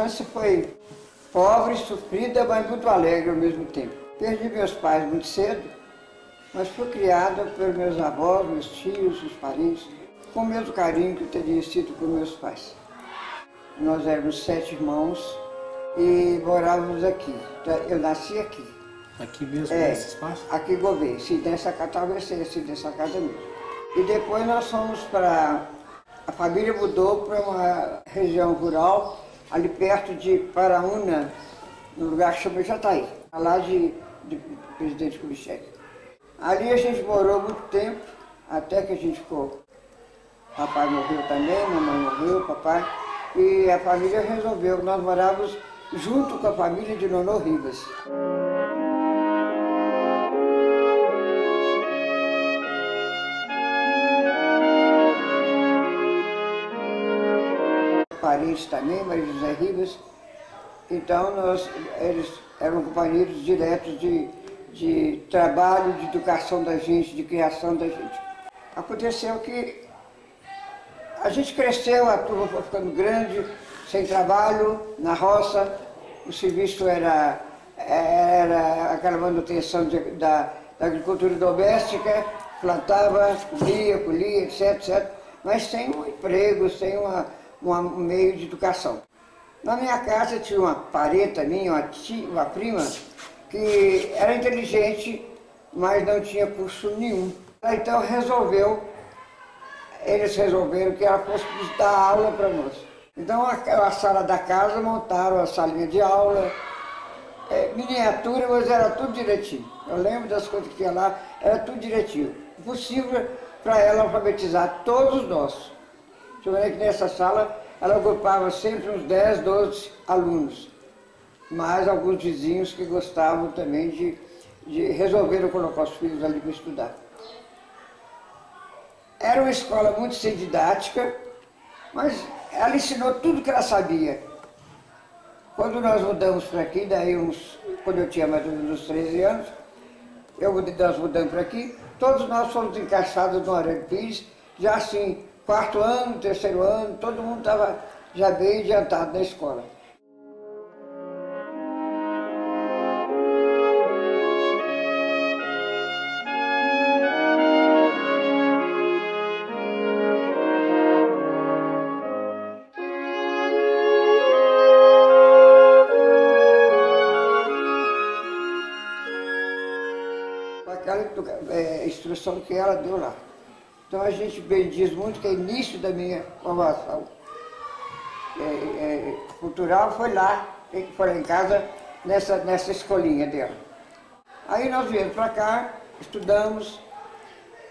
infância foi pobre, sofrida, mas muito alegre ao mesmo tempo. Perdi meus pais muito cedo, mas fui criada pelos meus avós, meus tios, os parentes, com o mesmo carinho que eu teria sido com meus pais. Nós éramos 7 irmãos e morávamos aqui. Eu nasci aqui. Aqui mesmo, nesse espaço? Aqui em Gouveia, sim, nessa casa, talvez seja assim, dessa casa mesmo. E depois nós fomos para... A família mudou para uma região rural, ali perto de Paraúna, no lugar que chama Jataí, lá de Presidente Kubitschek. Ali a gente morou muito tempo, até que a gente ficou. Papai morreu também, mamãe morreu, papai. E a família resolveu, nós morávamos junto com a família de Nonô Ribas. Parentes também, Maria José Ribas. Então eles eram companheiros diretos de trabalho, de educação da gente, de criação da gente. Aconteceu que a gente cresceu, a turma foi ficando grande, sem trabalho, na roça. O serviço era aquela manutenção da agricultura doméstica, plantava, colhia, etc. Mas sem um emprego, sem um meio de educação. Na minha casa tinha uma parenta minha, uma prima, que era inteligente, mas não tinha curso nenhum. Então eles resolveram que ela fosse dar aula para nós. Então a sala da casa montaram a salinha de aula, miniatura, mas era tudo direitinho. Eu lembro das coisas que tinha lá, era tudo direitinho. Possível para ela alfabetizar todos nós. Deixa eu ver que nessa sala ela agrupava sempre uns 10, 12 alunos, mais alguns vizinhos que gostavam também resolveram colocar os filhos ali para estudar. Era uma escola muito sem didática, mas ela ensinou tudo que ela sabia. Quando nós mudamos para aqui, quando eu tinha mais ou menos uns 13 anos, nós mudamos para aqui, todos nós fomos encaixados no Aurélio Pires, já assim, 4º ano, 3º ano, todo mundo estava já bem adiantado na escola. Aquela instrução que ela deu lá. Então a gente bem diz muito que o início da minha formação cultural foi lá em casa, nessa escolinha dela. Aí nós viemos para cá, estudamos,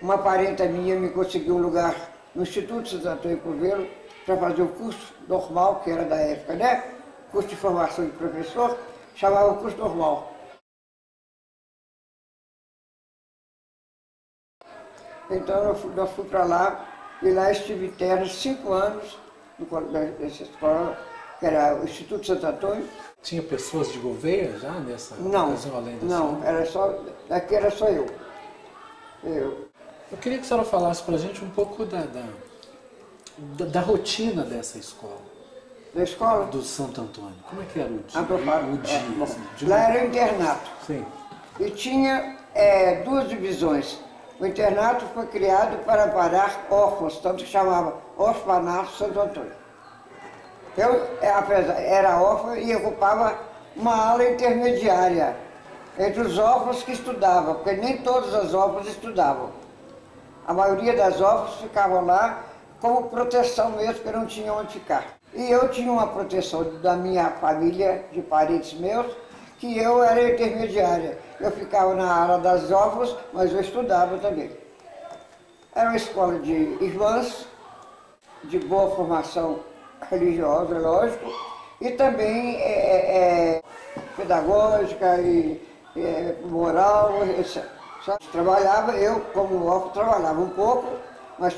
uma parenta minha me conseguiu um lugar no Instituto Santo Antônio Coveiro para fazer o curso normal, que era da época, né? Curso de formação de professor, chamava o curso normal. Então eu fui para lá e lá estive interno 5 anos nessa escola, que era o Instituto Santo Antônio. Tinha pessoas de Gouveia já nessa ocasião, além da Não, daqui era só eu. Eu queria que a senhora falasse para a gente um pouco da rotina dessa escola. Da escola? Do Santo Antônio. Como é que era o dia? Lá era o internato. Sim. E tinha 2 divisões. O internato foi criado para parar órfãos, tanto que chamava Orfanato Santo Antônio. Eu era órfão e ocupava uma ala intermediária entre os órfãos que estudavam, porque nem todas as órfãs estudavam. A maioria das órfãs ficavam lá como proteção mesmo, porque não tinham onde ficar. E eu tinha uma proteção da minha família, de parentes meus, que eu era intermediária. Eu ficava na ala das órfãs, mas eu estudava também. Era uma escola de irmãs, de boa formação religiosa, lógico, e também pedagógica e moral, etc. Trabalhava, eu como órfão trabalhava um pouco, mas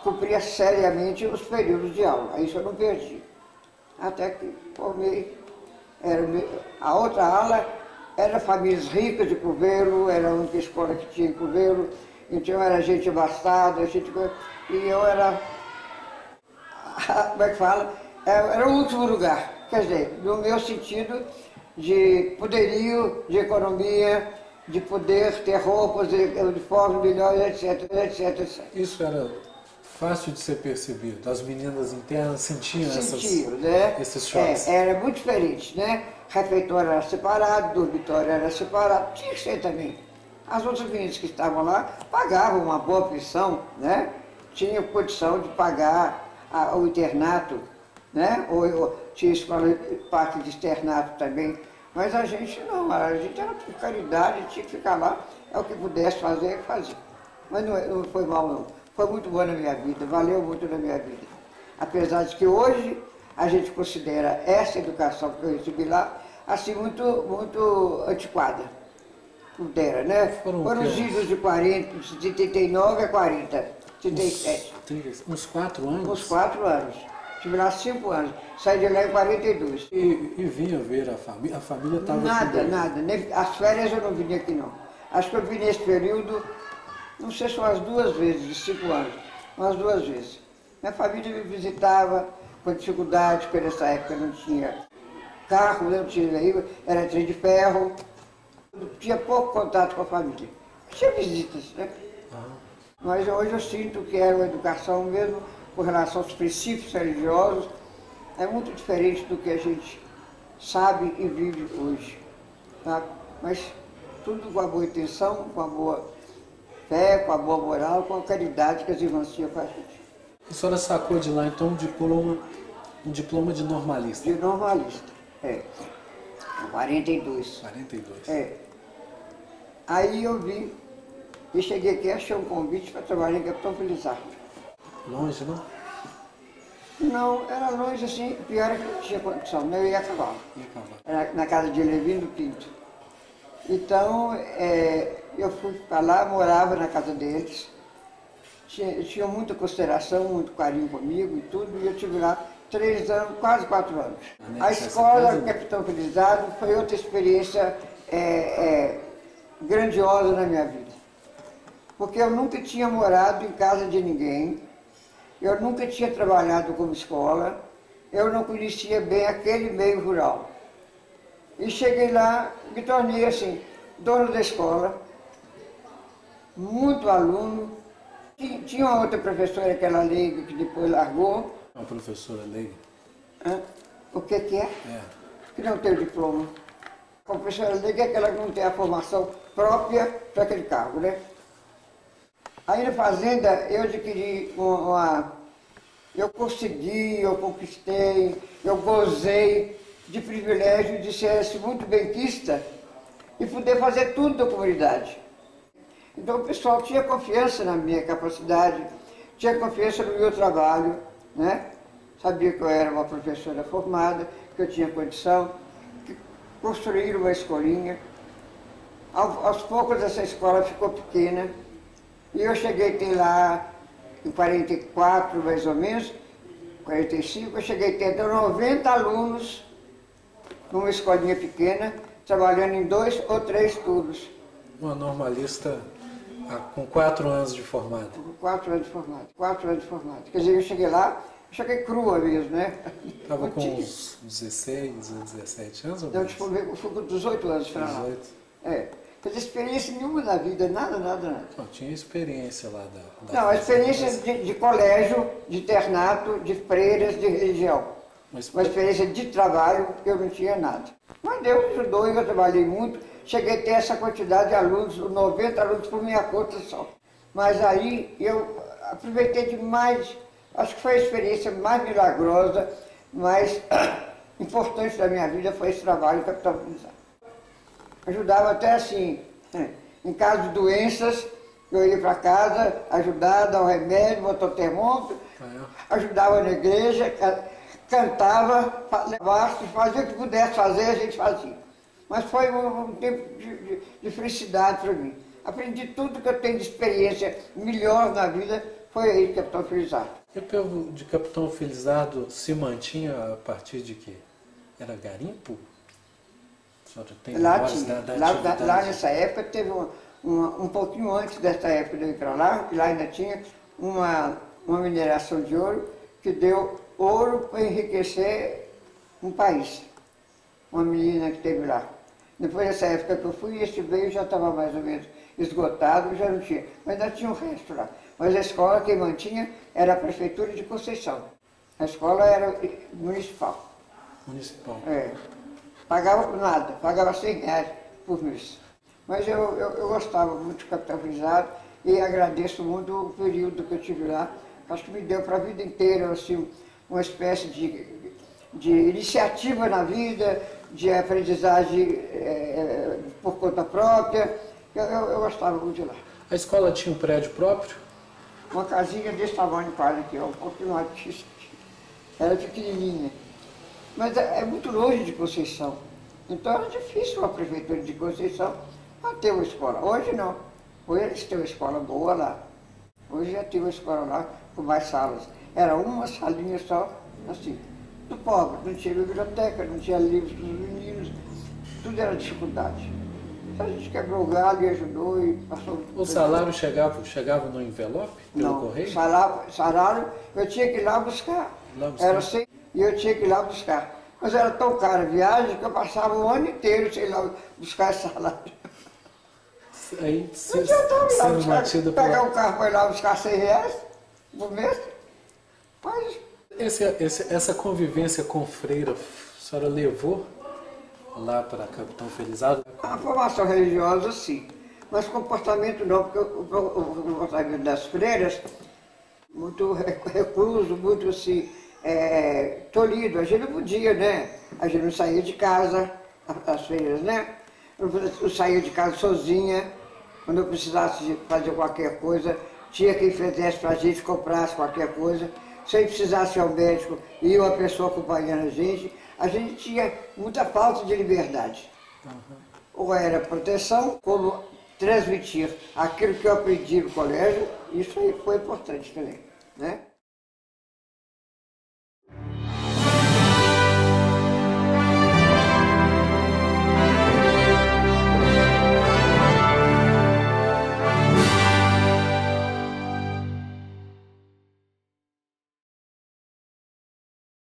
cumpria seriamente os períodos de aula, isso eu não perdi. Até que formei. A outra ala era famílias ricas de Coveiro, era a única escola que tinha em Coveiro, então era gente abastada, e eu era, como é que fala? Era o último lugar. Quer dizer, no meu sentido de poderio, de economia, de poder ter roupas, uniformes melhores, etc, etc, etc. Isso era fácil de ser percebido. As meninas internas sentiam Né? esses choques. Era muito diferente, né? Refeitório era separado, dormitório era separado, tinha que ser também. As outras meninas que estavam lá pagavam uma boa pensão, né? Tinham condição de pagar o internato, né? Ou tinha escola, parte de externato também. Mas a gente não, a gente era por caridade, tinha que ficar lá, é o que pudesse fazer, fazia. Mas não foi mal não, foi muito bom na minha vida, valeu muito na minha vida. Apesar de que hoje a gente considera essa educação que eu recebi lá, assim, muito antiquada. Pudera, né? Foram os idos de 40, de 39 a 40, 37. Uns 4 anos? Uns 4 anos. Tive lá 5 anos. Saí de lá em 42. E vinha ver a família? A família estava... Nada. As férias eu não vim aqui não. Acho que eu vim nesse período, não sei se umas 2 vezes, de 5 anos. Umas 2 vezes. Minha família me visitava com dificuldade, porque nessa época não tinha carro, não tinha veículo, era trem de ferro. Tinha pouco contato com a família. Tinha visitas, né? Mas hoje eu sinto que era uma educação mesmo com relação aos princípios religiosos, é muito diferente do que a gente sabe e vive hoje. Tá? Mas tudo com a boa intenção, com a boa fé, com a boa moral, com a caridade que as irmãs tinham com a gente. A senhora sacou de lá então um diploma de normalista? De normalista, é. 42. 42. É. Aí eu vim e cheguei aqui, achei um convite para trabalhar em Capitão Felizardo. Longe, não? Não, era longe assim, pior é que não tinha condição, né? Eu ia a cavalo. Era na casa de Levindo Pinto. Então, eu fui para lá, morava na casa deles. Tinha muita consideração, muito carinho comigo e tudo, e eu tive lá 3 anos, quase 4 anos. A escola Capitão Felizardo foi outra experiência grandiosa na minha vida. Porque eu nunca tinha morado em casa de ninguém, eu nunca tinha trabalhado como escola, eu não conhecia bem aquele meio rural. E cheguei lá, me tornei assim, dono da escola, muito aluno. Tinha uma outra professora, aquela leiga, que depois largou. Uma professora leiga? O que é? Que não tem o diploma. A professora leiga é aquela que não tem a formação própria para aquele cargo, né? Aí na fazenda eu adquiri eu consegui, eu conquistei, eu gozei de privilégio de ser muito benquista e poder fazer tudo da comunidade. Então o pessoal tinha confiança na minha capacidade, tinha confiança no meu trabalho, né? Sabia que eu era uma professora formada, que eu tinha condição, que construíram uma escolinha. Aos poucos essa escola ficou pequena e eu cheguei a ter lá em 44 mais ou menos, 45, eu cheguei a ter 90 alunos numa escolinha pequena, trabalhando em 2 ou 3 turnos. Uma normalista com 4 anos de formado. Com 4 anos de formado, 4 anos de formado. Quer dizer, eu cheguei lá, cheguei crua mesmo, né? Estava com uns 16 ou 17 anos ou não, mais? eu fui com 18 anos para lá. 18? Quer dizer, experiência nenhuma na vida, nada. Não, tinha experiência lá da não, a experiência de colégio, de internato, de freiras, de religião. Uma experiência de trabalho, eu não tinha nada. Mas Deus me ajudou e eu trabalhei muito. Cheguei a ter essa quantidade de alunos, 90 alunos por minha conta só. Mas aí eu aproveitei demais, acho que foi a experiência mais milagrosa, mais importante da minha vida, foi esse trabalho que eu estava fazendo. Ajudava até assim, em caso de doenças, eu ia para casa, ajudava, dar um remédio, botar o termômetro, ajudava na igreja, cantava, fazia o que pudesse fazer, a gente fazia. Mas foi um tempo de felicidade para mim. Aprendi tudo que eu tenho de experiência melhor na vida, foi aí, Capitão Felizardo. E o povo de Capitão Felizardo se mantinha a partir de quê? Era garimpo? Lá tinha. Lá nessa época teve um pouquinho antes dessa época de eu ir para lá, que lá ainda tinha uma mineração de ouro que deu ouro para enriquecer um país, uma menina que teve lá. Depois dessa época que eu fui, esse veio já estava mais ou menos esgotado, já não tinha, mas ainda tinha o resto lá. Mas a escola quem mantinha era a Prefeitura de Conceição. A escola era municipal. Municipal. É. Pagava por nada, pagava R$100 por mês. Mas eu gostava muito de Capitão Felizardo e agradeço muito o período que eu tive lá. Acho que me deu para a vida inteira assim, uma espécie de iniciativa na vida, de aprendizagem por conta própria. Eu gostava muito de lá. A escola tinha um prédio próprio? Uma casinha desse tamanho quase aqui, um pouquinho mais distante. Era pequenininha. Mas é muito longe de Conceição. Então era difícil a prefeitura de Conceição ter uma escola. Hoje não. Hoje eles têm uma escola boa lá. Hoje já tem uma escola lá com mais salas. Era uma salinha só, assim, do pobre. Não tinha biblioteca, não tinha livros dos meninos. Tudo era dificuldade. A gente quebrou o galho e ajudou e passou... O salário chegava no envelope, pelo Não, correio? salário eu tinha que ir lá buscar. Era assim, e eu tinha que ir lá buscar. Mas era tão cara a viagem que eu passava o ano inteiro sem ir lá buscar esse salário. Aí, Não adiantava ir lá buscar, pegar um carro para ir lá buscar R$100 por mês. Mas... Essa convivência com freira, a senhora levou lá para Capitão Felizardo? A formação religiosa, sim. Mas comportamento não, porque o comportamento das freiras, muito recluso, muito assim, tolhido. A gente não podia, né? A gente não saía de casa, as freiras, né? Eu saía de casa sozinha. Quando eu precisasse fazer qualquer coisa, tinha quem fizesse para a gente, comprasse qualquer coisa. Se a gente precisasse ir ao médico e uma pessoa acompanhando a gente tinha muita falta de liberdade. Ou era proteção, como transmitir aquilo que eu aprendi no colégio, isso aí foi importante também, né?